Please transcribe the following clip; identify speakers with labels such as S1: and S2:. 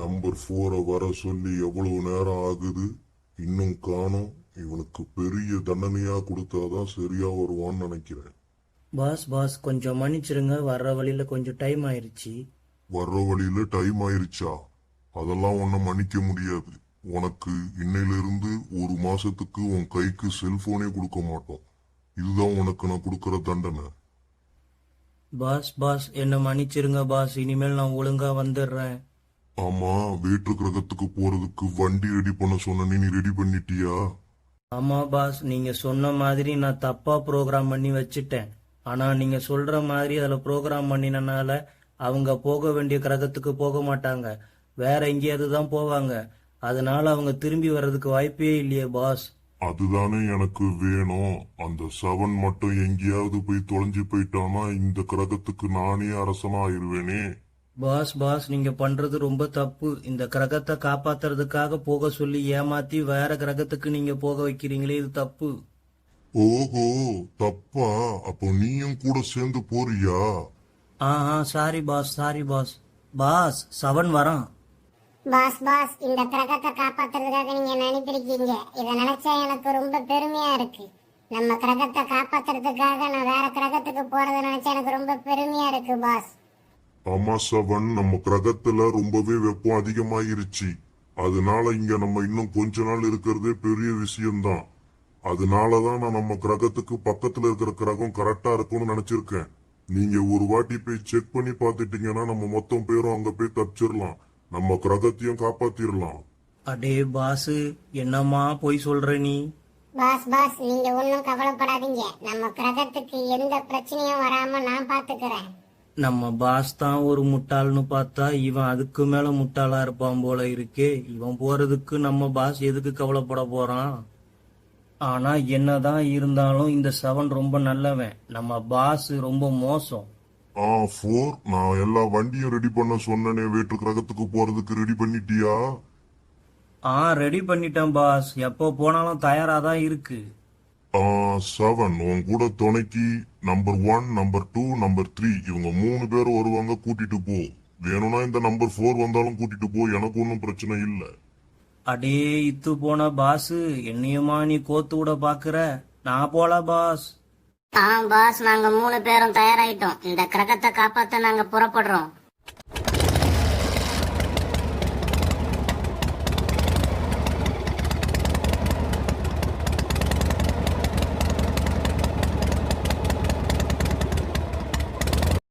S1: Number 4 வர சொல்லி எவ்வளவு நேரம் ஆகுது, இன்னும் காணோம். இவனுக்கு பெரிய தண்டனையா கொடுத்தாதான் சரியா வருவான்னு நினைக்கிறேன்.
S2: பாஸ் கொஞ்சம் மன்னிச்சிருங்க, வர்ற வழியில கொஞ்சம் டைம் ஆயிருச்சு.
S1: வர்ற வழியில டைம் ஆயிருச்சா? அதெல்லாம் உன்னை மன்னிக்க முடியாது. உனக்கு இன்னையிலிருந்து ஒரு மாசத்துக்கு உன் கைக்கு செல்போனே கொடுக்க மாட்டோம். இதுதான் உனக்கு நான் கொடுக்கற தண்டனை.
S2: பாஸ் என்ன மன்னிச்சிருங்க பாஸ், இனிமேல் நான் ஒழுங்கா வந்துடுறேன்.
S1: ஆமா, வேற்று கிரகத்துக்கு போறதுக்கு வண்டி ரெடி பண்ண சொன்ன, நீ ரெடி பண்ணிட்டியா?
S2: ஆமா பாஸ், நீங்க சொன்ன மாதிரி நான் தப்பா ப்ரோக்ராம் பண்ணி வச்சுட்டேன். ஆனா நீங்க சொல்ற மாதிரி அதுல ப்ரோக்ராம் பண்ணினனால அவங்க போக வேண்டிய கிரகத்துக்கு போக மாட்டாங்க, வேற எங்கேயாவது தான் போவாங்க. அதனால அவங்க திரும்பி வர்றதுக்கு வாய்ப்பே இல்லையே பாஸ்.
S1: அதுதானே எனக்கு வேணும். அந்த 7 மட்டும் எங்கேயாவது போய் தொலைஞ்சு போயிட்டானா இந்த கிரகத்துக்கு நானே அரசனா ஆயிருவேனே.
S2: பாஸ் நீங்க பண்றது ரொம்ப தப்பு. இந்த கிரகத்தை காப்பாத்துறதுக்காக போக சொல்லி ஏமாத்தி வேற கிரகத்துக்கு நீங்க போக வைக்கிறீங்களே, இது தப்பு.
S1: ஓஹோ, தப்பா? அப்போ நீயும் கூட சேர்ந்து போறியா?
S2: Sorry boss. பாஸ் 7 வரான்.
S3: பாஸ் இந்த கிரகத்தை காப்பாத்துறதுக்காக நீங்க நினைத்திருக்கீங்க. இதை நினைச்சா எனக்கு ரொம்ப பெருமையா இருக்கு. நம்ம கிரகத்தை காப்பாத்துறதுக்காக நான் வேற கிரகத்துக்கு போறதை நினைச்சா எனக்கு ரொம்ப பெருமையா இருக்கு பாஸ்.
S1: ஆமா 7, நம்ம கிரகத்துல ரொம்பவே வெப்பம் அதிகமாயிருச்சு. அதனால இங்க நம்ம இன்னும் கொஞ்ச நாள் இருக்கிறதே பெரிய விஷயம்தான். அதனாலதான் நான் நம்ம கிரகத்துக்கு பக்கத்துல இருக்கிற கிரகம் கரெக்டா இருக்கும்னு நினைச்சிருக்கேன். நீங்க ஒரு வாட்டி போய் செக் பண்ணி பாத்துட்டீங்கன்னா நம்ம மொத்தம் பேரும் அங்க போய் தப்பிச்சிடலாம், நம்ம கிரகத்தையும் காப்பாத்திரலாம்.
S2: அடே பாஸ், என்னம்மா போய் சொல்ற நீ?
S3: பாஸ் நீங்க ஒன்னும் கவலைப்படாதீங்க. நம்ம கிரகத்துக்கு எந்த பிரச்சனையும் வராம நான் பாத்துக்கிறேன்.
S2: நம்ம பாஸ் தான் ஒரு முட்டாள்னு பார்த்தா இவன் அதுக்கு மேல முட்டாளா இருப்பான் போல இருக்கே. இவன் போறதுக்கு நம்ம பாஸ் எதுக்கு கவலைப்பட போறான்? ஆனா என்னதான் இருந்தாலும் இந்த 7 ரொம்ப நல்லவன், நம்ம பாஸ் ரொம்ப மோசம்.
S1: 4, நான் எல்லா வண்டியும் ரெடி பண்ண சொன்னனே, வேற்று கிரகத்துக்கு போறதுக்கு ரெடி பண்ணிட்டியா?
S2: ரெடி பண்ணிட்டேன் பாஸ், எப்போ போனாலும் தயாரா தான் இருக்கு.
S1: 7, உன் கூட துணைக்கு நம்பர் 1, நம்பர் 2, நம்பர் 3 இவங்க 3 பேரும் வருவாங்க, கூட்டிட்டு போ. வேணும்னா இந்த நம்பர் 4 வந்தாலும் கூட்டிட்டு போ, எனக்கு ஒன்னும் பிரச்சனை இல்ல.
S2: அடே இத்து போன பாஸ், என்னையுமா நீ கோத்து விட பாக்குற? நான் போல பாஸ்.
S3: பாஸ் நாங்க 3 பேரும் தயாராயிட்டோம். இந்த கிரகத்தை காப்பாத்த நாங்க புறப்படுறோம்.